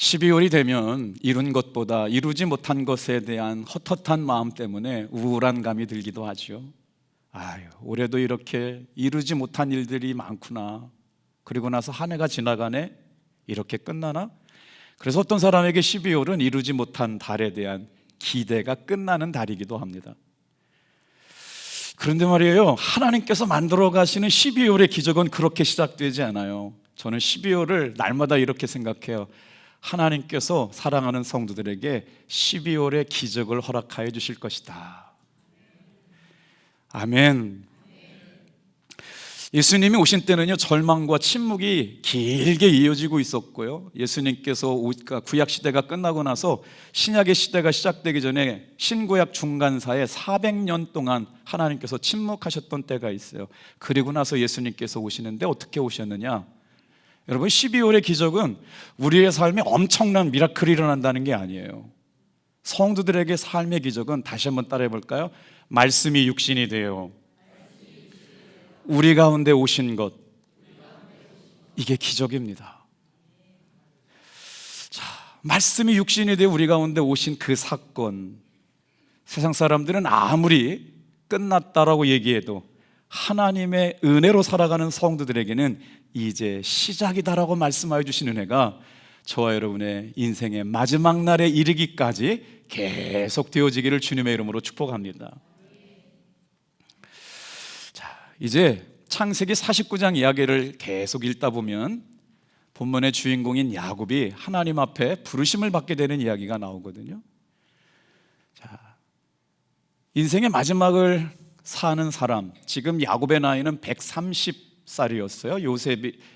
12월이 되면 이룬 것보다 이루지 못한 것에 대한 헛헛한 마음 때문에 우울한 감이 들기도 하죠. 아유, 올해도 이렇게 이루지 못한 일들이 많구나. 그리고 나서 한 해가 지나가네? 이렇게 끝나나? 그래서 어떤 사람에게 12월은 이루지 못한 달에 대한 기대가 끝나는 달이기도 합니다. 그런데 말이에요, 하나님께서 만들어 가시는 12월의 기적은 그렇게 시작되지 않아요. 저는 12월을 날마다 이렇게 생각해요. 하나님께서 사랑하는 성도들에게 12월의 기적을 허락하여 주실 것이다. 아멘. 예수님이 오신 때는요, 절망과 침묵이 길게 이어지고 있었고요, 예수님께서 구약 시대가 끝나고 나서 신약의 시대가 시작되기 전에 신구약 중간사에 400년 동안 하나님께서 침묵하셨던 때가 있어요. 그리고 나서 예수님께서 오시는데 어떻게 오셨느냐? 여러분, 12월의 기적은 우리의 삶에 엄청난 미라클이 일어난다는 게 아니에요. 성도들에게 삶의 기적은, 다시 한번 따라해 볼까요? 말씀이 육신이 되어 우리 가운데 오신 것, 이게 기적입니다. 자, 말씀이 육신이 되어 우리 가운데 오신 그 사건, 세상 사람들은 아무리 끝났다라고 얘기해도 하나님의 은혜로 살아가는 성도들에게는 이제 시작이다라고 말씀하여 주신 은혜가 저와 여러분의 인생의 마지막 날에 이르기까지 계속 되어지기를 주님의 이름으로 축복합니다. 자, 이제 창세기 49장 이야기를 계속 읽다 보면 본문의 주인공인 야곱이 하나님 앞에 부르심을 받게 되는 이야기가 나오거든요. 자, 인생의 마지막을 사는 사람, 지금 야곱의 나이는 130살이었어요.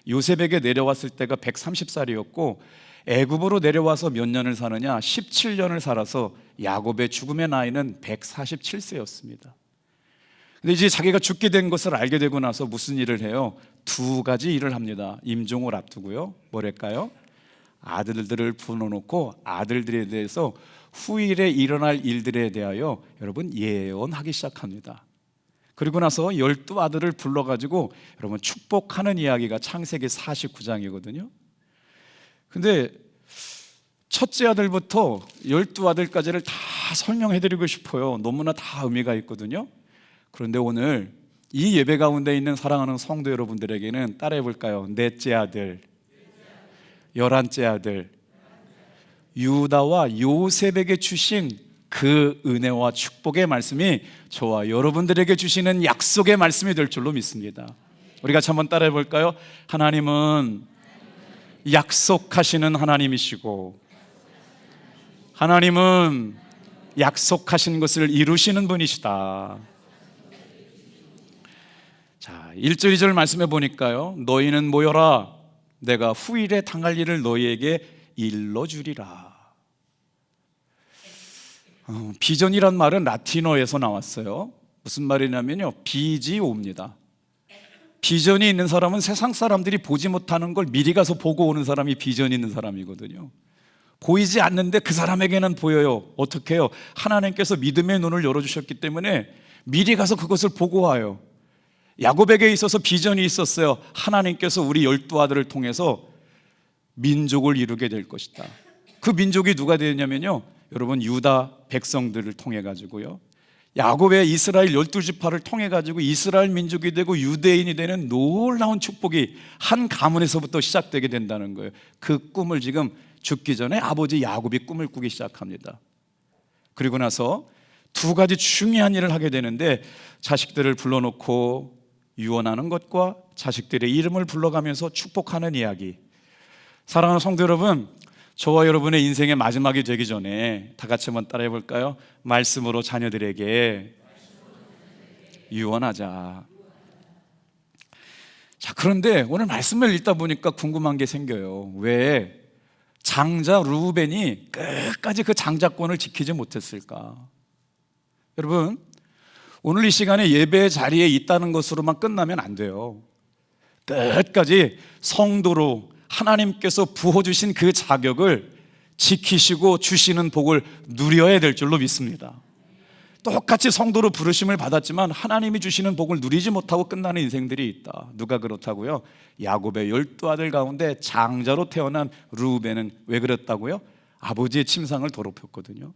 요셉에게 내려왔을 때가 130살이었고 애굽으로 내려와서 몇 년을 사느냐? 17년을 살아서 야곱의 죽음의 나이는 147세였습니다. 근데 이제 자기가 죽게 된 것을 알게 되고 나서 무슨 일을 해요? 두 가지 일을 합니다. 임종을 앞두고요, 뭐랄까요? 아들들을 불러놓고 아들들에 대해서 후일에 일어날 일들에 대하여 여러분 예언하기 시작합니다. 그리고 나서 12아들을 불러가지고 여러분 축복하는 이야기가 창세기 49장이거든요. 근데 첫째 아들부터 12아들까지를 다 설명해드리고 싶어요. 너무나 다 의미가 있거든요. 그런데 오늘 이 예배 가운데 있는 사랑하는 성도 여러분들에게는 따라해 볼까요? 넷째 아들, 11째 아들, 유다와 요셉에게 주신 그 은혜와 축복의 말씀이 저와 여러분들에게 주시는 약속의 말씀이 될 줄로 믿습니다. 우리 같이 한번 따라해 볼까요? 하나님은 약속하시는 하나님이시고 하나님은 약속하신 것을 이루시는 분이시다. 자, 1절 2절 말씀해 보니까요, 너희는 모여라, 내가 후일에 당할 일을 너희에게 일러주리라. 비전이란 말은 라틴어에서 나왔어요. 무슨 말이냐면요, 비지오입니다. 비전이 있는 사람은 세상 사람들이 보지 못하는 걸 미리 가서 보고 오는 사람이 비전 있는 사람이거든요. 보이지 않는데 그 사람에게는 보여요. 어떻게 해요? 하나님께서 믿음의 눈을 열어주셨기 때문에 미리 가서 그것을 보고 와요. 야곱에게 있어서 비전이 있었어요. 하나님께서 우리 12아들을 통해서 민족을 이루게 될 것이다. 그 민족이 누가 되었냐면요, 여러분 유다 백성들을 통해 가지고요, 야곱의 이스라엘 12지파를 통해 가지고 이스라엘 민족이 되고 유대인이 되는 놀라운 축복이 한 가문에서부터 시작되게 된다는 거예요. 그 꿈을 지금 죽기 전에 아버지 야곱이 꿈을 꾸기 시작합니다. 그리고 나서 두 가지 중요한 일을 하게 되는데, 자식들을 불러놓고 유언하는 것과 자식들의 이름을 불러가면서 축복하는 이야기. 사랑하는 성도 여러분, 저와 여러분의 인생의 마지막이 되기 전에 다 같이 한번 따라해 볼까요? 말씀으로 자녀들에게 유언하자. 자, 그런데 오늘 말씀을 읽다 보니까 궁금한 게 생겨요. 왜 장자 르우벤이 끝까지 그 장자권을 지키지 못했을까? 여러분, 오늘 이 시간에 예배 자리에 있다는 것으로만 끝나면 안 돼요. 끝까지 성도로 하나님께서 부어주신 그 자격을 지키시고 주시는 복을 누려야 될 줄로 믿습니다. 똑같이 성도로 부르심을 받았지만 하나님이 주시는 복을 누리지 못하고 끝나는 인생들이 있다. 누가 그렇다고요? 야곱의 12아들 가운데 장자로 태어난 르우벤은 왜 그랬다고요? 아버지의 침상을 더럽혔거든요.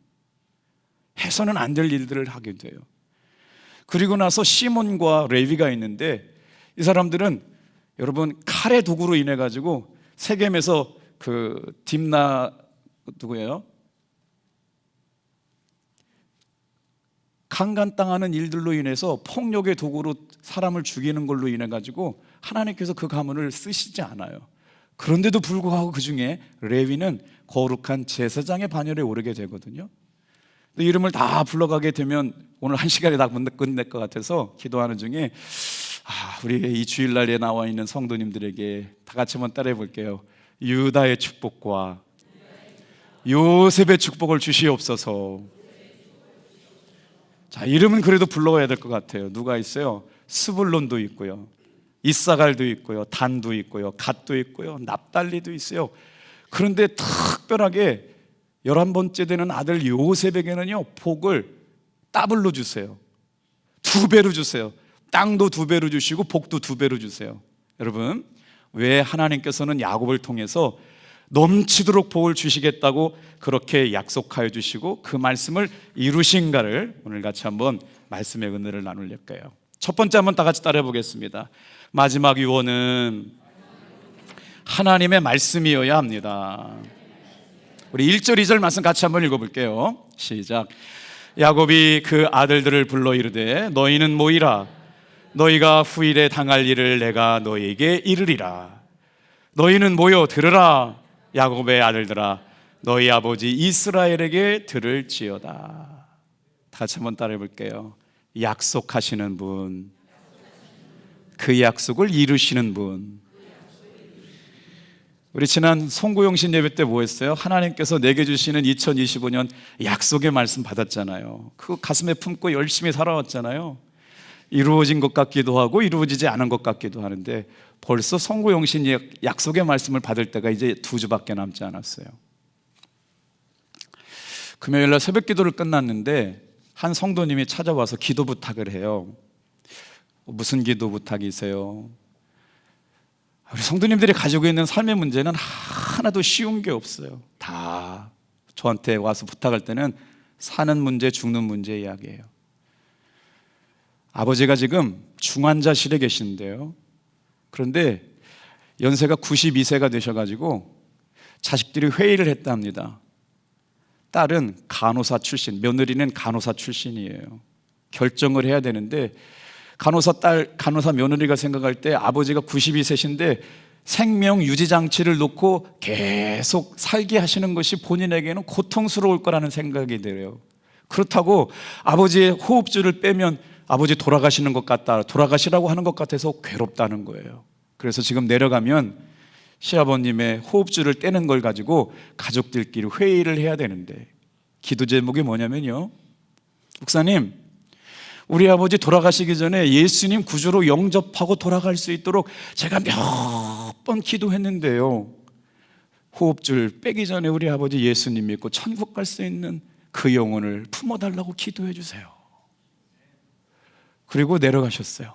해서는 안 될 일들을 하게 돼요. 그리고 나서 시몬과 레위가 있는데, 이 사람들은 여러분 칼의 도구로 인해 가지고 세겜에서 그 딥나 누구예요? 강간당하는 일들로 인해서 폭력의 도구로 사람을 죽이는 걸로 인해 가지고 하나님께서 그 가문을 쓰시지 않아요. 그런데도 불구하고 그 중에 레위는 거룩한 제사장의 반열에 오르게 되거든요. 이름을 다 불러가게 되면 오늘 한 시간에 다 끝낼 것 같아서 기도하는 중에 우리 이 주일날에 나와 있는 성도님들에게 다 같이 한번 따라해 볼게요. 유다의 축복과 요셉의 축복을 주시옵소서. 자, 이름은 그래도 불러야 될 것 같아요. 누가 있어요? 스불론도 있고요, 이사갈도 있고요, 단도 있고요, 갓도 있고요, 납달리도 있어요. 그런데 특별하게 11번째 되는 아들 요셉에게는요, 복을 더블로 주세요. 2배로 주세요. 땅도 2배로 주시고 복도 2배로 주세요. 여러분, 왜 하나님께서는 야곱을 통해서 넘치도록 복을 주시겠다고 그렇게 약속하여 주시고 그 말씀을 이루신가를 오늘 같이 한번 말씀의 은혜를 나눌까요? 첫 번째 한번 다 같이 따라해 보겠습니다. 마지막 유언은 하나님의 말씀이어야 합니다. 우리 1절 2절 말씀 같이 한번 읽어볼게요. 시작. 야곱이 그 아들들을 불러 이르되 너희는 모이라. 너희가 후일에 당할 일을 내가 너희에게 이르리라. 너희는 모여 들으라. 야곱의 아들들아, 너희 아버지 이스라엘에게 들을지어다. 다 같이 한번 따라해 볼게요. 약속하시는 분, 그 약속을 이루시는 분. 우리 지난 송구영신 예배 때 뭐 했어요? 하나님께서 내게 주시는 2025년 약속의 말씀 받았잖아요. 그거 가슴에 품고 열심히 살아왔잖아요. 이루어진 것 같기도 하고 이루어지지 않은 것 같기도 하는데 벌써 송구영신 약속의 말씀을 받을 때가 이제 2주밖에 남지 않았어요. 금요일날 새벽 기도를 끝났는데 한 성도님이 찾아와서 기도 부탁을 해요. 무슨 기도 부탁이세요? 우리 성도님들이 가지고 있는 삶의 문제는 하나도 쉬운 게 없어요. 다 저한테 와서 부탁할 때는 사는 문제, 죽는 문제 이야기예요. 아버지가 지금 중환자실에 계신데요. 그런데 연세가 92세가 되셔가지고 자식들이 회의를 했답니다. 딸은 간호사 출신, 며느리는 간호사 출신이에요. 결정을 해야 되는데 간호사 며느리가 생각할 때 아버지가 92세신데 생명 유지 장치를 놓고 계속 살게 하시는 것이 본인에게는 고통스러울 거라는 생각이 들어요. 그렇다고 아버지의 호흡줄을 빼면 아버지 돌아가시는 것 같다, 돌아가시라고 하는 것 같아서 괴롭다는 거예요. 그래서 지금 내려가면 시아버님의 호흡줄을 떼는 걸 가지고 가족들끼리 회의를 해야 되는데 기도 제목이 뭐냐면요, 목사님, 우리 아버지 돌아가시기 전에 예수님 구주로 영접하고 돌아갈 수 있도록 제가 몇 번 기도했는데요, 호흡줄 빼기 전에 우리 아버지 예수님 믿고 천국 갈 수 있는 그 영혼을 품어달라고 기도해 주세요. 그리고 내려가셨어요.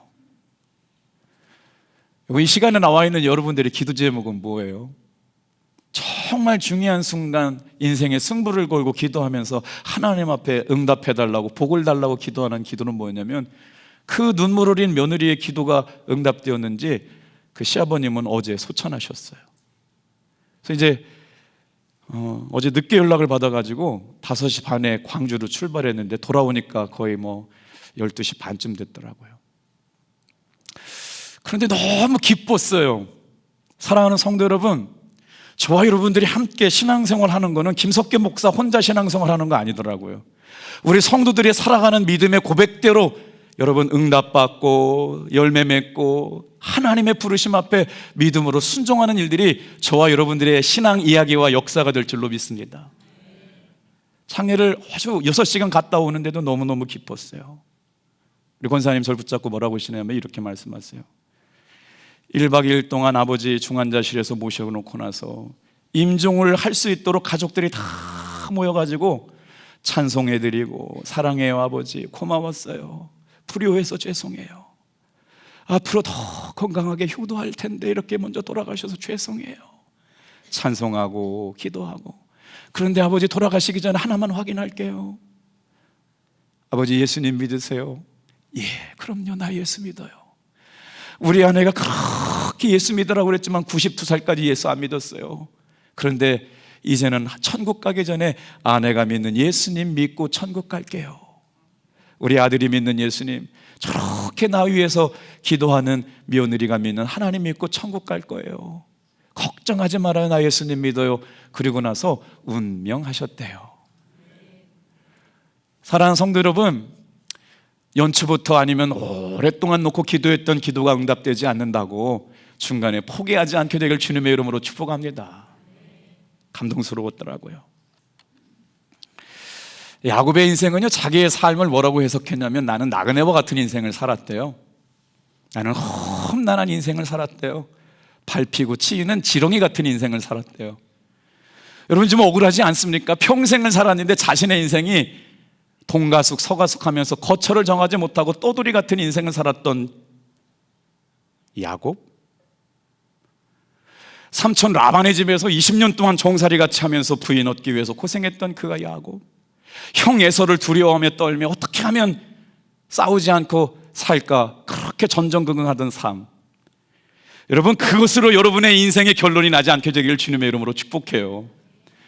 이 시간에 나와 있는 여러분들의 기도 제목은 뭐예요? 정말 중요한 순간 인생의 승부를 걸고 기도하면서 하나님 앞에 응답해달라고, 복을 달라고 기도하는 기도는 뭐냐면, 그 눈물 흘린 며느리의 기도가 응답되었는지 그 시아버님은 어제 소천하셨어요. 그래서 이제 어제 늦게 연락을 받아가지고 5시 반에 광주로 출발했는데 돌아오니까 거의 12시 반쯤 됐더라고요. 그런데 너무 기뻤어요. 사랑하는 성도 여러분, 저와 여러분들이 함께 신앙생활 하는 거는 김석계 목사 혼자 신앙생활 하는 거 아니더라고요. 우리 성도들이 살아가는 믿음의 고백대로 여러분 응답받고 열매 맺고 하나님의 부르심 앞에 믿음으로 순종하는 일들이 저와 여러분들의 신앙 이야기와 역사가 될 줄로 믿습니다. 창회를 아주 6시간 갔다 오는데도 너무너무 기뻤어요. 우리 권사님 저를 붙잡고 뭐라고 하시냐면 이렇게 말씀하세요. 1박 2일 동안 아버지 중환자실에서 모셔놓고 나서 임종을 할 수 있도록 가족들이 다 모여가지고 찬송해드리고 사랑해요 아버지, 고마웠어요, 불효해서 죄송해요, 앞으로 더 건강하게 효도할 텐데 이렇게 먼저 돌아가셔서 죄송해요, 찬송하고 기도하고. 그런데 아버지 돌아가시기 전에 하나만 확인할게요. 아버지 예수님 믿으세요? 예, 그럼요, 나 예수 믿어요. 우리 아내가 그렇게 예수 믿으라고 그랬지만 92살까지 예수 안 믿었어요. 그런데 이제는 천국 가기 전에 아내가 믿는 예수님 믿고 천국 갈게요. 우리 아들이 믿는 예수님, 저렇게 나 위해서 기도하는 며느리가 믿는 하나님 믿고 천국 갈 거예요. 걱정하지 말아요, 나 예수님 믿어요. 그리고 나서 운명하셨대요. 사랑하는 성도 여러분, 연초부터 아니면 오랫동안 놓고 기도했던 기도가 응답되지 않는다고 중간에 포기하지 않게 되길 주님의 이름으로 축복합니다. 감동스러웠더라고요. 야곱의 인생은요, 자기의 삶을 뭐라고 해석했냐면 나는 나그네와 같은 인생을 살았대요. 나는 험난한 인생을 살았대요. 밟히고 치이는 지렁이 같은 인생을 살았대요. 여러분 좀 억울하지 않습니까? 평생을 살았는데 자신의 인생이 동가숙 서가숙 하면서 거처를 정하지 못하고 떠돌이 같은 인생을 살았던 야곱, 삼촌 라반의 집에서 20년 동안 종살이 같이 하면서 부인 얻기 위해서 고생했던 그가 야곱, 형 에서를 두려워하며 떨며 어떻게 하면 싸우지 않고 살까 그렇게 전전긍긍하던 삶. 여러분 그것으로 여러분의 인생의 결론이 나지 않게 되기를 주님의 이름으로 축복해요.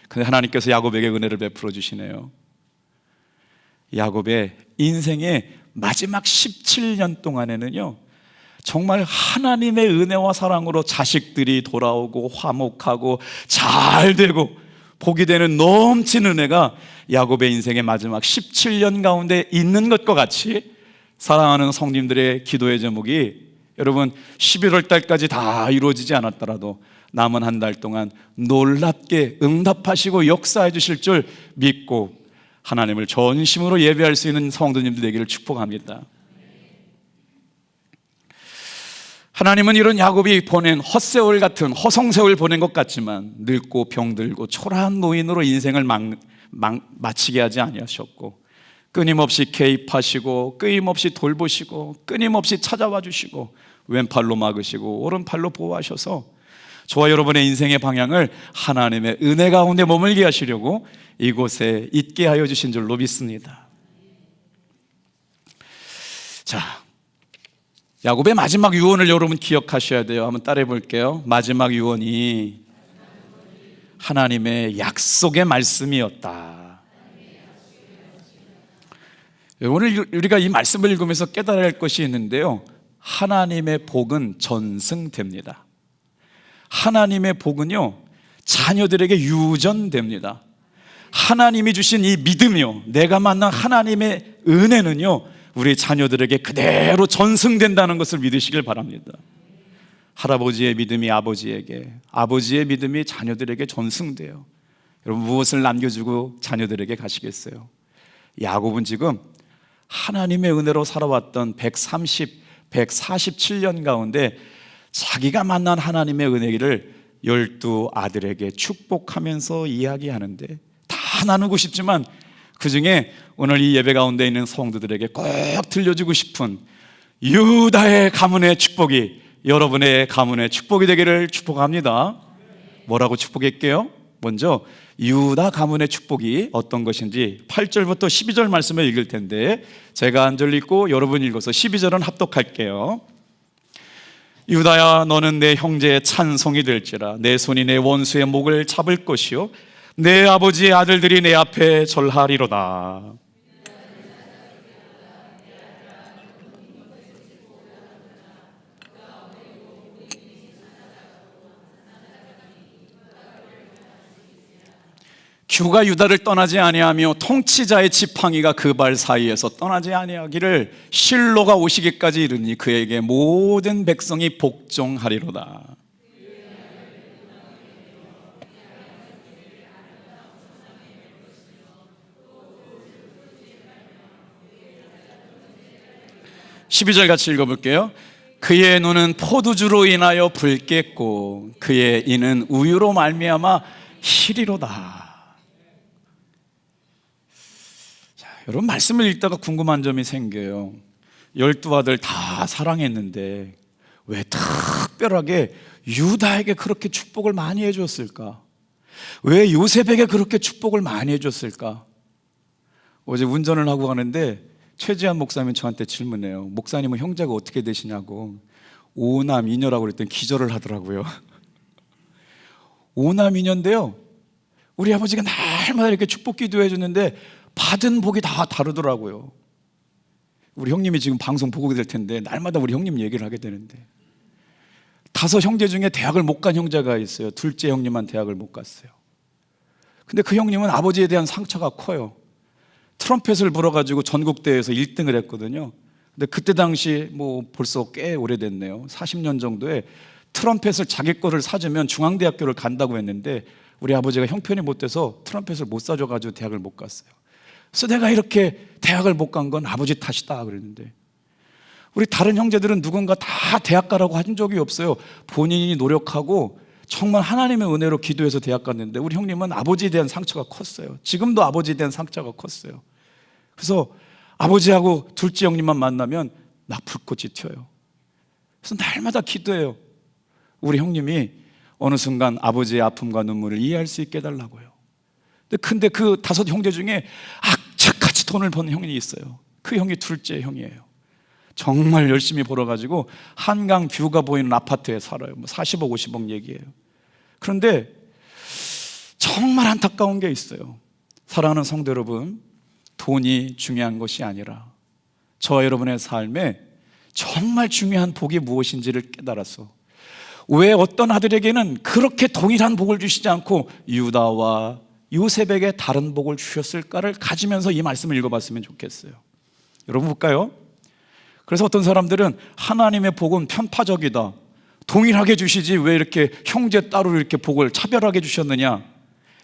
근데 하나님께서 야곱에게 은혜를 베풀어 주시네요. 야곱의 인생의 마지막 17년 동안에는요, 정말 하나님의 은혜와 사랑으로 자식들이 돌아오고 화목하고 잘 되고 복이 되는 넘치는 은혜가 야곱의 인생의 마지막 17년 가운데 있는 것과 같이 사랑하는 성님들의 기도의 제목이 여러분 11월 달까지 다 이루어지지 않았더라도 남은 한 달 동안 놀랍게 응답하시고 역사해 주실 줄 믿고 하나님을 전심으로 예배할 수 있는 성도님들 되기를 축복합니다. 하나님은 이런 야곱이 보낸 헛세월 같은 허송세월 보낸 것 같지만 늙고 병들고 초라한 노인으로 인생을 마치게 하지 아니하셨고 끊임없이 개입하시고 끊임없이 돌보시고 끊임없이 찾아와 주시고 왼팔로 막으시고 오른팔로 보호하셔서 저와 여러분의 인생의 방향을 하나님의 은혜 가운데 머물게 하시려고 이곳에 있게 하여 주신 줄로 믿습니다. 자, 야곱의 마지막 유언을 여러분 기억하셔야 돼요. 한번 따라해 볼게요. 마지막 유언이 하나님의 약속의 말씀이었다. 오늘 우리가 이 말씀을 읽으면서 깨달아야 할 것이 있는데요, 하나님의 복은 전승됩니다. 하나님의 복은요, 자녀들에게 유전됩니다. 하나님이 주신 이 믿음이요, 내가 만난 하나님의 은혜는요, 우리 자녀들에게 그대로 전승된다는 것을 믿으시길 바랍니다. 할아버지의 믿음이 아버지에게, 아버지의 믿음이 자녀들에게 전승돼요. 여러분 무엇을 남겨주고 자녀들에게 가시겠어요? 야곱은 지금 하나님의 은혜로 살아왔던 147년 가운데 자기가 만난 하나님의 은혜를 12 아들에게 축복하면서 이야기하는데 다 나누고 싶지만 그 중에 오늘 이 예배 가운데 있는 성도들에게 꼭 들려주고 싶은 유다의 가문의 축복이 여러분의 가문의 축복이 되기를 축복합니다. 뭐라고 축복할게요? 먼저 유다 가문의 축복이 어떤 것인지 8절부터 12절 말씀을 읽을 텐데 제가 한 절 읽고 여러분 읽어서 12절은 합독할게요. 유다야, 너는 내 형제의 찬송이 될지라. 내 손이 내 원수의 목을 잡을 것이요 내 아버지의 아들들이 내 앞에 절하리로다. 규가 유다를 떠나지 아니하며 통치자의 지팡이가 그 발 사이에서 떠나지 아니하기를 실로가 오시기까지 이르니 그에게 모든 백성이 복종하리로다. (12절) 같이 읽어볼게요. 그의 눈은 포도주로 인하여 붉겠고 그의 이는 우유로 말미암아 희리로다. 여러분, 말씀을 읽다가 궁금한 점이 생겨요. 12아들 다 사랑했는데 왜 특별하게 유다에게 그렇게 축복을 많이 해줬을까? 왜 요셉에게 그렇게 축복을 많이 해줬을까? 어제 운전을 하고 가는데 최지한 목사님이 저한테 질문해요. 목사님은 형제가 어떻게 되시냐고. 5남 2녀라고 그랬더니 기절을 하더라고요. 5남 2녀인데요, 우리 아버지가 날마다 이렇게 축복 기도해 주는데 받은 복이 다 다르더라고요. 우리 형님이 지금 방송 보고 될 텐데 날마다 우리 형님 얘기를 하게 되는데, 5 형제 중에 대학을 못 간 형제가 있어요. 둘째 형님만 대학을 못 갔어요. 근데 그 형님은 아버지에 대한 상처가 커요. 트럼펫을 불어가지고 전국대회에서 1등을 했거든요. 근데 그때 당시 벌써 꽤 오래됐네요. 40년 정도에 트럼펫을 자기 거를 사주면 중앙대학교를 간다고 했는데 우리 아버지가 형편이 못 돼서 트럼펫을 못 사줘가지고 대학을 못 갔어요. 그래서 내가 이렇게 대학을 못 간 건 아버지 탓이다 그랬는데, 우리 다른 형제들은 누군가 다 대학 가라고 한 적이 없어요. 본인이 노력하고 정말 하나님의 은혜로 기도해서 대학 갔는데, 우리 형님은 아버지에 대한 상처가 컸어요. 지금도 아버지에 대한 상처가 컸어요. 그래서 아버지하고 둘째 형님만 만나면 막 불꽃이 튀어요. 그래서 날마다 기도해요. 우리 형님이 어느 순간 아버지의 아픔과 눈물을 이해할 수 있게 해달라고요. 근데 그 5 형제 중에 악착같이 돈을 버는 형이 있어요. 그 형이 둘째 형이에요. 정말 열심히 벌어가지고 한강 뷰가 보이는 아파트에 살아요. 40억 50억 얘기예요. 그런데 정말 안타까운 게 있어요. 사랑하는 성도 여러분, 돈이 중요한 것이 아니라 저와 여러분의 삶에 정말 중요한 복이 무엇인지를 깨달아서, 왜 어떤 아들에게는 그렇게 동일한 복을 주시지 않고 유다와 요셉에게 다른 복을 주셨을까를 가지면서 이 말씀을 읽어봤으면 좋겠어요. 여러분 볼까요? 그래서 어떤 사람들은 하나님의 복은 편파적이다, 동일하게 주시지 왜 이렇게 형제 따로 이렇게 복을 차별하게 주셨느냐.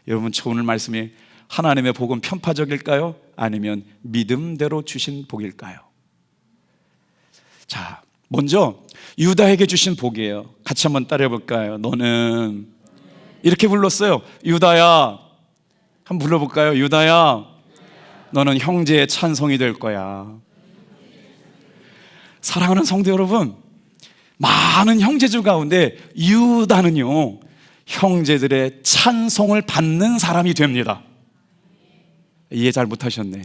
여러분, 저 오늘 말씀이 하나님의 복은 편파적일까요? 아니면 믿음대로 주신 복일까요? 자, 먼저 유다에게 주신 복이에요. 같이 한번 따라해 볼까요? 너는, 이렇게 불렀어요. 유다야, 한번 불러볼까요? 유다야, 너는 형제의 찬송이 될 거야. 사랑하는 성도 여러분, 많은 형제들 가운데 유다는요, 형제들의 찬송을 받는 사람이 됩니다. 이해 잘 못하셨네.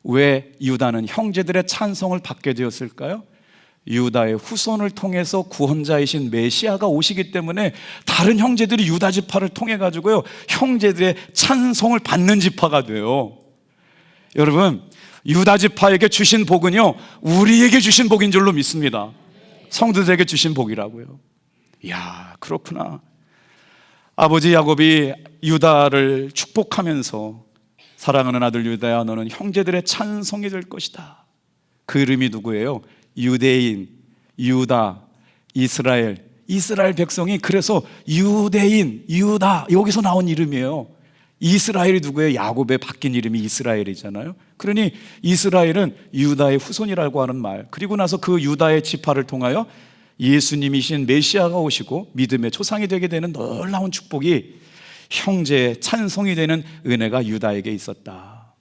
왜 유다는 형제들의 찬송을 받게 되었을까요? 유다의 후손을 통해서 구원자이신 메시아가 오시기 때문에 다른 형제들이 유다 지파를 통해 가지고요, 형제들의 찬송을 받는 지파가 돼요. 여러분, 유다 지파에게 주신 복은요, 우리에게 주신 복인 줄로 믿습니다. 성도들에게 주신 복이라고요. 이야, 그렇구나. 아버지 야곱이 유다를 축복하면서 사랑하는 아들 유다야, 너는 형제들의 찬송이 될 것이다. 그 이름이 누구예요? 유대인, 유다, 이스라엘. 이스라엘 백성이 그래서 유대인, 유다, 여기서 나온 이름이에요. 이스라엘이 누구예요? 야곱의 바뀐 이름이 이스라엘이잖아요. 그러니 이스라엘은 유다의 후손이라고 하는 말. 그리고 나서 그 유다의 지파를 통하여 예수님이신 메시아가 오시고 믿음의 조상이 되게 되는 놀라운 축복이, 형제의 찬송이 되는 은혜가 유다에게 있었다.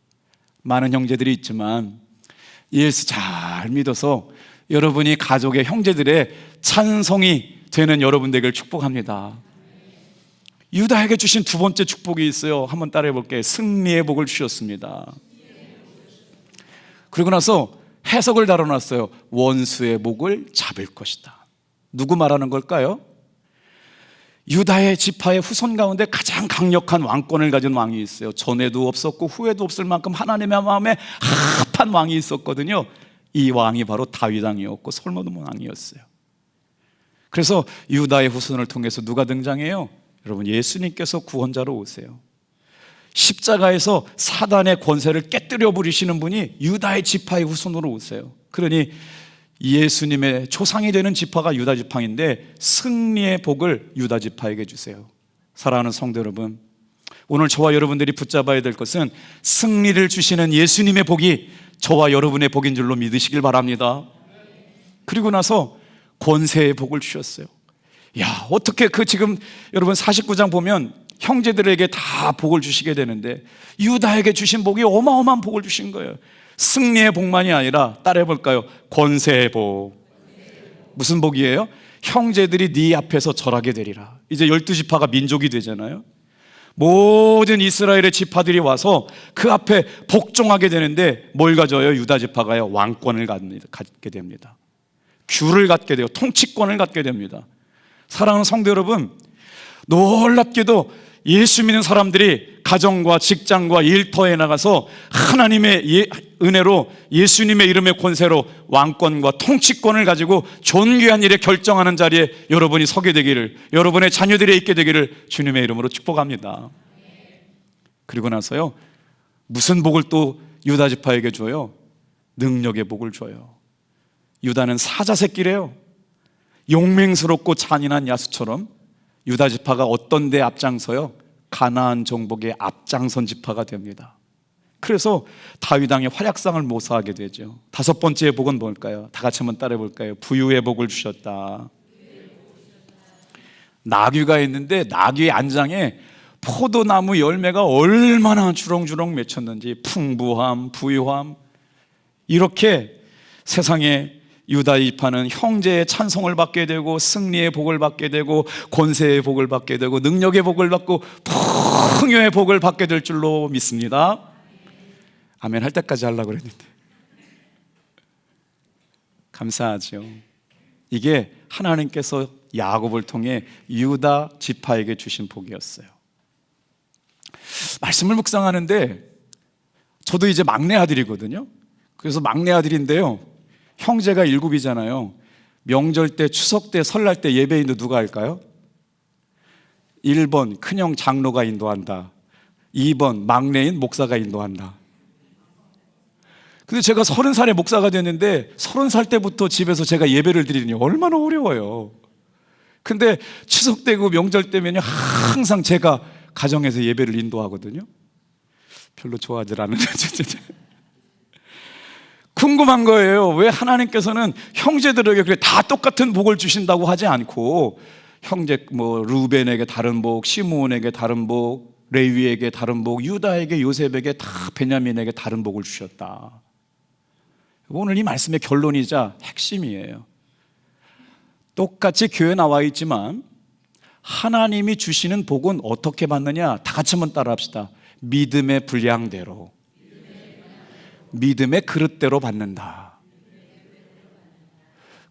많은 형제들이 있지만 예수 잘 믿어서 여러분이 가족의 형제들의 찬송이 되는 여러분 되길 축복합니다. 유다에게 주신 두 번째 축복이 있어요. 한번 따라해 볼게요. 승리의 복을 주셨습니다. 그리고 나서 해석을 달아놨어요. 원수의 목을 잡을 것이다. 누구 말하는 걸까요? 유다의 지파의 후손 가운데 가장 강력한 왕권을 가진 왕이 있어요. 전에도 없었고 후에도 없을 만큼 하나님의 마음에 합한 왕이 있었거든요. 이 왕이 바로 다윗 왕이었고 솔로몬 왕이었어요. 그래서 유다의 후손을 통해서 누가 등장해요? 여러분, 예수님께서 구원자로 오세요. 십자가에서 사단의 권세를 깨뜨려 부리시는 분이 유다의 지파의 후손으로 오세요. 그러니 예수님의 조상이 되는 지파가 유다 지파인데 승리의 복을 유다 지파에게 주세요. 사랑하는 성도 여러분, 오늘 저와 여러분들이 붙잡아야 될 것은 승리를 주시는 예수님의 복이 저와 여러분의 복인 줄로 믿으시길 바랍니다. 그리고 나서 권세의 복을 주셨어요. 야, 어떻게 지금 여러분 49장 보면 형제들에게 다 복을 주시게 되는데 유다에게 주신 복이 어마어마한 복을 주신 거예요. 승리의 복만이 아니라 따라해 볼까요? 권세의 복. 무슨 복이에요? 형제들이 네 앞에서 절하게 되리라. 이제 12지파가 민족이 되잖아요. 모든 이스라엘의 지파들이 와서 그 앞에 복종하게 되는데 뭘 가져요? 유다 지파가요, 왕권을 갖게 됩니다. 규를 갖게 돼요. 통치권을 갖게 됩니다. 사랑하는 성도 여러분, 놀랍게도 예수 믿는 사람들이 가정과 직장과 일터에 나가서 하나님의 은혜로 예수님의 이름의 권세로 왕권과 통치권을 가지고 존귀한 일에 결정하는 자리에 여러분이 서게 되기를, 여러분의 자녀들이 있게 되기를 주님의 이름으로 축복합니다. 그리고 나서요, 무슨 복을 또 유다 지파에게 줘요? 능력의 복을 줘요. 유다는 사자 새끼래요. 용맹스럽고 잔인한 야수처럼 유다 지파가 어떤 데 앞장서요? 가나안 정복의 앞장선 지파가 됩니다. 그래서 다윗 왕의 활약상을 모사하게 되죠. 5번째 복은 뭘까요? 다 같이 한번 따라해 볼까요? 부유의 복을 주셨다. 나귀가 있는데 나귀의 안장에 포도나무 열매가 얼마나 주렁주렁 맺혔는지, 풍부함, 부유함, 이렇게 세상에 유다 지파는 형제의 찬송을 받게 되고 승리의 복을 받게 되고 권세의 복을 받게 되고 능력의 복을 받고 풍요의 복을 받게 될 줄로 믿습니다. 아멘 할 때까지 하려고 그랬는데 감사하죠. 이게 하나님께서 야곱을 통해 유다 지파에게 주신 복이었어요. 말씀을 묵상하는데 저도 이제 막내 아들이거든요. 그래서 막내 아들인데요, 형제가 7이잖아요. 명절 때, 추석 때, 설날 때 예배 인도 누가 할까요? 1번 큰형 장로가 인도한다. 2번 막내인 목사가 인도한다. 근데 제가 30살에 목사가 됐는데 30살 때부터 집에서 제가 예배를 드리니 얼마나 어려워요. 근데 추석 때고 명절 때면요 항상 제가 가정에서 예배를 인도하거든요. 별로 좋아하지 않는데 궁금한 거예요. 왜 하나님께서는 형제들에게 그래 다 똑같은 복을 주신다고 하지 않고 형제 루벤에게 다른 복, 시므온에게 다른 복, 레위에게 다른 복, 유다에게, 요셉에게 다 베냐민에게 다른 복을 주셨다. 오늘 이 말씀의 결론이자 핵심이에요. 똑같이 교회 나와 있지만 하나님이 주시는 복은 어떻게 받느냐? 다 같이 한번 따라합시다. 믿음의 분량대로, 믿음의 그릇대로 받는다.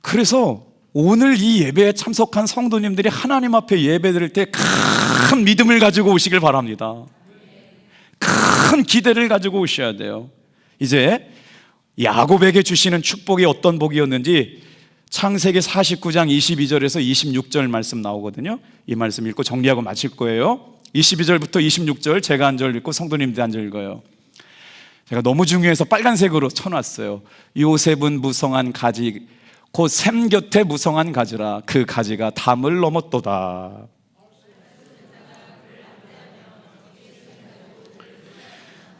그래서 오늘 이 예배에 참석한 성도님들이 하나님 앞에 예배드릴 때 큰 믿음을 가지고 오시길 바랍니다. 큰 기대를 가지고 오셔야 돼요. 이제 야곱에게 주시는 축복이 어떤 복이었는지 창세기 49장 22절에서 26절 말씀 나오거든요. 이 말씀 읽고 정리하고 마칠 거예요. 22절부터 26절 제가 한 절 읽고 성도님들이 한 절 읽어요. 제가 너무 중요해서 빨간색으로 쳐놨어요. 요셉은 무성한 가지 곧 샘 곁에 무성한 가지라. 그 가지가 담을 넘었도다.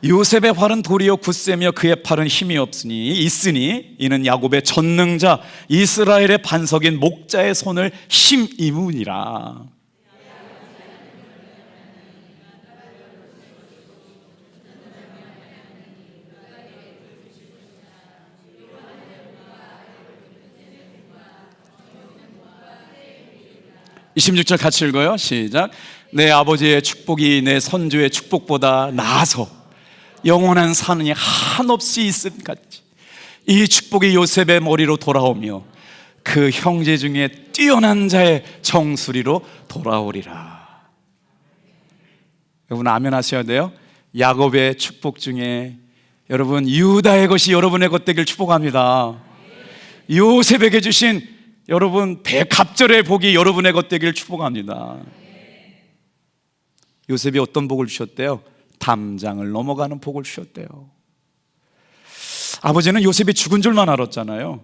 요셉의 활은 돌이요 굳세며 그의 팔은 힘이 있으니 이는 야곱의 전능자 이스라엘의 반석인 목자의 손을 힘입으니라. (26절) 같이 읽어요. 시작. 내 아버지의 축복이 내 선조의 축복보다 나아서 영원한 산이 한없이 있음 같이 이 축복이 요셉의 머리로 돌아오며 그 형제 중에 뛰어난 자의 정수리로 돌아오리라. 여러분 아멘 하셔야 돼요. 야곱의 축복 중에 여러분 유다의 것이 여러분의 것 되길 축복합니다. 요셉에게 주신 여러분 대갑절의 복이 여러분의 것 되길 축복합니다. 요셉이 어떤 복을 주셨대요? 담장을 넘어가는 복을 주셨대요. 아버지는 요셉이 죽은 줄만 알았잖아요.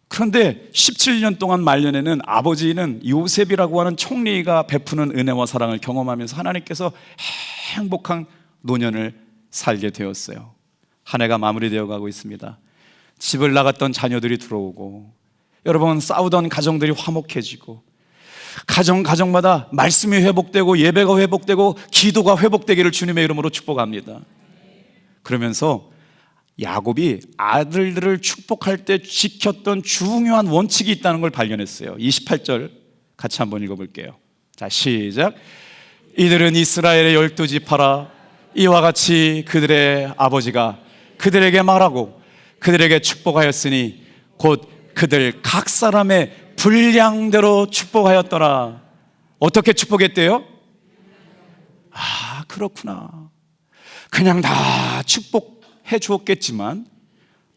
그런데 17년 동안 말년에는 아버지는 요셉이라고 하는 총리가 베푸는 은혜와 사랑을 경험하면서 하나님께서 행복한 노년을 살게 되었어요. 한 해가 마무리되어 가고 있습니다. 집을 나갔던 자녀들이 들어오고 여러분 싸우던 가정들이 화목해지고 가정마다 말씀이 회복되고 예배가 회복되고 기도가 회복되기를 주님의 이름으로 축복합니다. 그러면서 야곱이 아들들을 축복할 때 지켰던 중요한 원칙이 있다는 걸 발견했어요. 28절 같이 한번 읽어볼게요. 자, 시작. 이들은 이스라엘의 12지파라. 이와 같이 그들의 아버지가 그들에게 말하고 그들에게 축복하였으니 곧 그들 각 사람의 분량대로 축복하였더라. 어떻게 축복했대요? 아, 그렇구나. 그냥 다 축복해 주었겠지만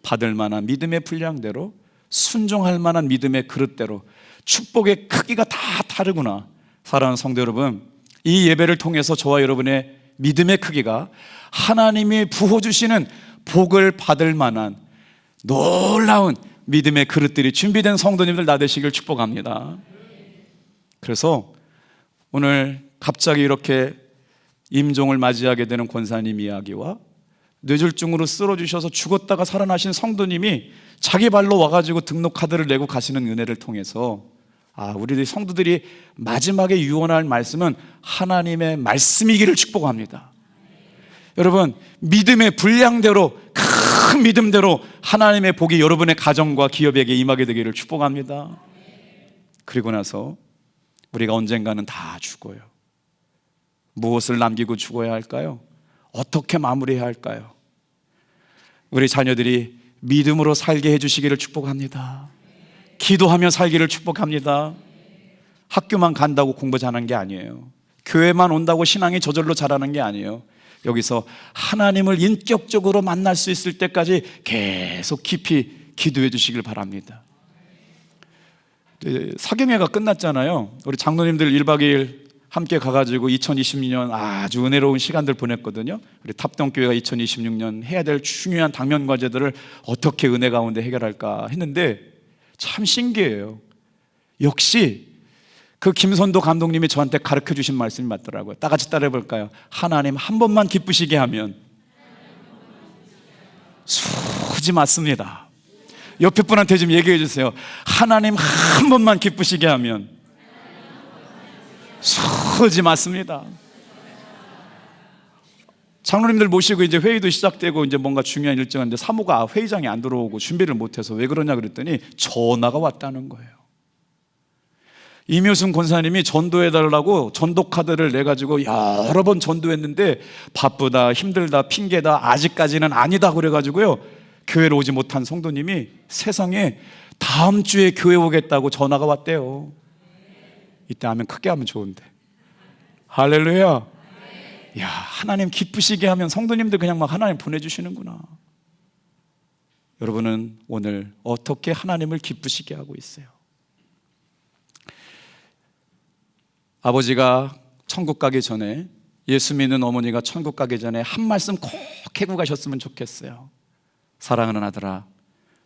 받을 만한 믿음의 분량대로, 순종할 만한 믿음의 그릇대로 축복의 크기가 다 다르구나. 사랑하는 성도 여러분, 이 예배를 통해서 저와 여러분의 믿음의 크기가 하나님이 부어주시는 복을 받을 만한 놀라운 믿음의 그릇들이 준비된 성도님들 나 되시길 축복합니다. 그래서 오늘 갑자기 이렇게 임종을 맞이하게 되는 권사님 이야기와 뇌졸중으로 쓰러지셔서 죽었다가 살아나신 성도님이 자기 발로 와가지고 등록카드를 내고 가시는 은혜를 통해서 우리 성도들이 마지막에 유언할 말씀은 하나님의 말씀이기를 축복합니다. 여러분, 믿음의 분량대로, 큰 믿음대로 하나님의 복이 여러분의 가정과 기업에게 임하게 되기를 축복합니다. 그리고 나서 우리가 언젠가는 다 죽어요. 무엇을 남기고 죽어야 할까요? 어떻게 마무리해야 할까요? 우리 자녀들이 믿음으로 살게 해주시기를 축복합니다. 기도하며 살기를 축복합니다. 학교만 간다고 공부 잘하는 게 아니에요. 교회만 온다고 신앙이 저절로 자라는 게 아니에요. 여기서 하나님을 인격적으로 만날 수 있을 때까지 계속 깊이 기도해 주시길 바랍니다. 사경회가 끝났잖아요. 우리 장로님들 1박 2일 함께 가가지고 2026년 아주 은혜로운 시간들 보냈거든요. 우리 탑동교회가 2026년 해야 될 중요한 당면 과제들을 어떻게 은혜 가운데 해결할까 했는데 참 신기해요. 역시 그 김선도 감독님이 저한테 가르쳐 주신 말씀이 맞더라고요. 다 같이 따라해 볼까요? 하나님 한 번만 기쁘시게 하면 수지 맞습니다. 옆에 분한테 좀 얘기해 주세요. 하나님 한 번만 기쁘시게 하면 수지 맞습니다. 장로님들 모시고 이제 회의도 시작되고 이제 뭔가 중요한 일정인데 사모가 회의장에 안 들어오고 준비를 못해서 왜 그러냐 그랬더니 전화가 왔다는 거예요. 이묘순 권사님이 전도해달라고 전도 카드를 내가지고 여러 번 전도했는데 바쁘다, 힘들다, 핑계다, 아직까지는 아니다 그래가지고요 교회로 오지 못한 성도님이 세상에 다음 주에 교회 오겠다고 전화가 왔대요. 이때 하면 크게 하면 좋은데. 할렐루야. 야, 하나님 기쁘시게 하면 성도님들 그냥 막 하나님 보내주시는구나. 여러분은 오늘 어떻게 하나님을 기쁘시게 하고 있어요? 아버지가 천국 가기 전에, 예수 믿는 어머니가 천국 가기 전에 한 말씀 꼭 해고 가셨으면 좋겠어요. 사랑하는 아들아,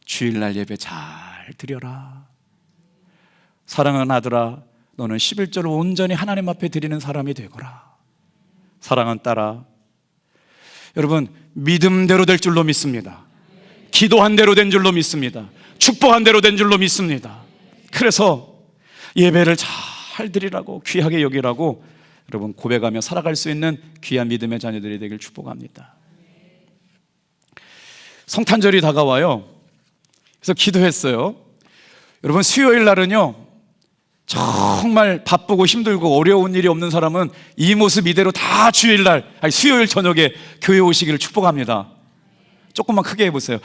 주일날 예배 잘 드려라. 사랑하는 아들아, 너는 11조를 온전히 하나님 앞에 드리는 사람이 되거라. 사랑하는 딸아, 여러분 믿음대로 될 줄로 믿습니다. 기도한 대로 된 줄로 믿습니다. 축복한 대로 된 줄로 믿습니다. 그래서 예배를 잘 드리라고, 귀하게 여기라고 여러분 고백하며 살아갈 수 있는 귀한 믿음의 자녀들이 되길 축복합니다. 성탄절이 다가와요. 그래서 기도했어요. 여러분 수요일 날은요 정말 바쁘고 힘들고 어려운 일이 없는 사람은 이 모습 이대로 다 수요일 저녁에 교회 오시기를 축복합니다. 조금만 크게 해보세요.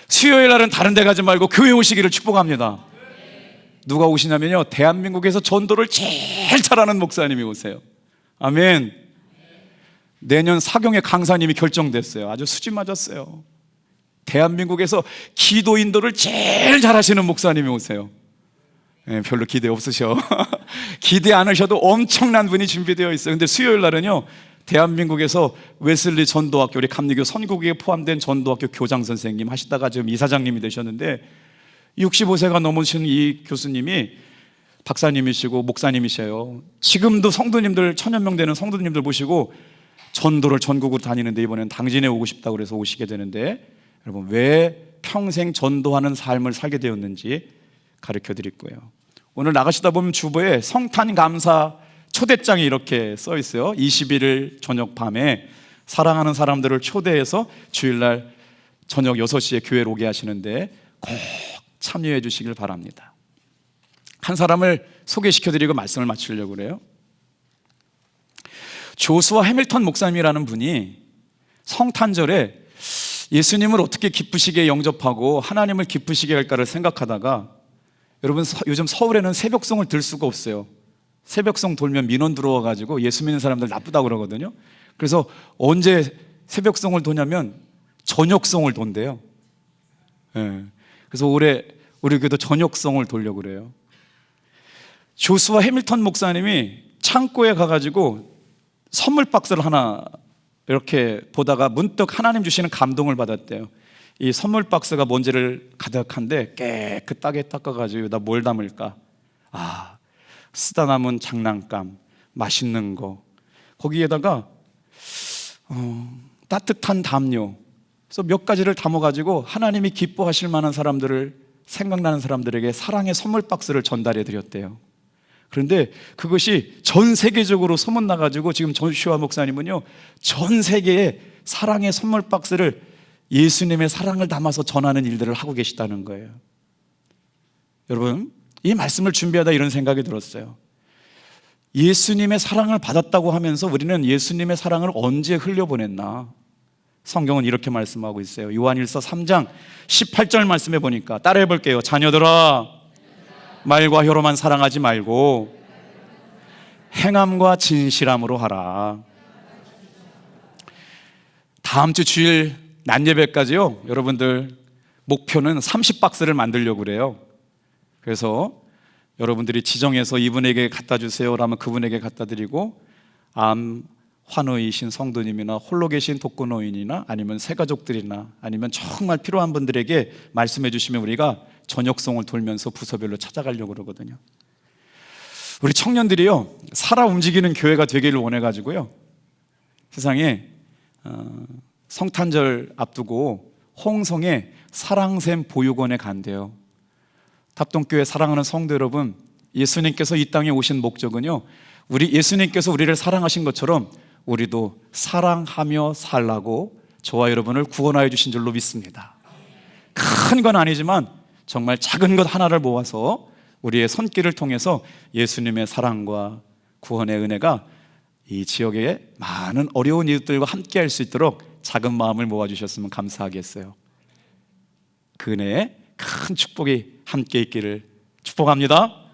수요일 날은 다른 데 가지 말고 교회 오시기를 축복합니다. 누가 오시냐면요 대한민국에서 전도를 제일 잘하는 목사님이 오세요. 아멘. 내년 사경의 강사님이 결정됐어요. 아주 수지 맞았어요. 대한민국에서 기도 인도를 제일 잘하시는 목사님이 오세요. 네, 별로 기대 없으셔. 기대 않으셔도 엄청난 분이 준비되어 있어요. 근데 수요일 날은요 대한민국에서 웨슬리 전도학교, 우리 감리교 선교국에 포함된 전도학교 교장 선생님 하시다가 지금 이사장님이 되셨는데 65세가 넘으신 이 교수님이 박사님이시고 목사님이셔요. 지금도 성도님들 1000여 명 되는 성도님들 모시고 전도를 전국으로 다니는데 이번엔 당진에 오고 싶다고 그래서 오시게 되는데 여러분 왜 평생 전도하는 삶을 살게 되었는지 가르쳐 드릴 거예요. 오늘 나가시다 보면 주보에 성탄 감사 초대장이 이렇게 써 있어요. 21일 저녁 밤에 사랑하는 사람들을 초대해서 주일날 저녁 6시에 교회로 오게 하시는데 꼭 참여해 주시길 바랍니다. 한 사람을 소개시켜드리고 말씀을 마치려고 그래요. 조수아 해밀턴 목사님이라는 분이 성탄절에 예수님을 어떻게 기쁘시게 영접하고 하나님을 기쁘시게 할까를 생각하다가, 여러분 요즘 서울에는 새벽송을 들 수가 없어요. 새벽송 돌면 민원 들어와가지고 예수 믿는 사람들 나쁘다고 그러거든요. 그래서 언제 새벽송을 도냐면 저녁송을 돈대요. 그래서 올해 우리 교회도 저녁송을 돌려고 그래요. 조수아 해밀턴 목사님이 창고에 가가지고 선물 박스를 하나 이렇게 보다가 문득 하나님 주시는 감동을 받았대요. 이 선물 박스가 먼지를 가득한데 깨끗하게 닦아가지고 나 뭘 담을까? 쓰다 남은 장난감, 맛있는 거, 거기에다가 따뜻한 담요, 그래서 몇 가지를 담아가지고 하나님이 기뻐하실 만한 사람들을, 생각나는 사람들에게 사랑의 선물 박스를 전달해 드렸대요. 그런데 그것이 전 세계적으로 소문나가지고 지금 조슈아 목사님은요, 전 세계에 사랑의 선물 박스를, 예수님의 사랑을 담아서 전하는 일들을 하고 계시다는 거예요. 여러분, 이 말씀을 준비하다 이런 생각이 들었어요. 예수님의 사랑을 받았다고 하면서 우리는 예수님의 사랑을 언제 흘려보냈나? 성경은 이렇게 말씀하고 있어요. 요한일서 3장 18절 말씀해 보니까, 따라해 볼게요. 자녀들아, 말과 혀로만 사랑하지 말고 행함과 진실함으로 하라. 다음 주 주일 낮 예배까지요, 여러분들 목표는 30박스를 만들려고 그래요. 그래서 여러분들이 지정해서 이분에게 갖다 주세요 라면 그분에게 갖다 드리고, 암 환우이신 성도님이나 홀로 계신 독거노인이나 아니면 새가족들이나 아니면 정말 필요한 분들에게 말씀해 주시면 우리가 저녁송을 돌면서 부서별로 찾아가려고 그러거든요. 우리 청년들이요, 살아 움직이는 교회가 되기를 원해가지고요, 세상에 성탄절 앞두고 홍성에 사랑샘 보육원에 간대요. 답동교회 사랑하는 성도 여러분, 예수님께서 이 땅에 오신 목적은요, 우리 예수님께서 우리를 사랑하신 것처럼 우리도 사랑하며 살라고 저와 여러분을 구원하여 주신 줄로 믿습니다. 큰 건 아니지만 정말 작은 것 하나를 모아서 우리의 손길을 통해서 예수님의 사랑과 구원의 은혜가 이 지역의 많은 어려운 이웃들과 함께 할 수 있도록 작은 마음을 모아주셨으면 감사하겠어요. 그 은혜에 큰 축복이 함께 있기를 축복합니다.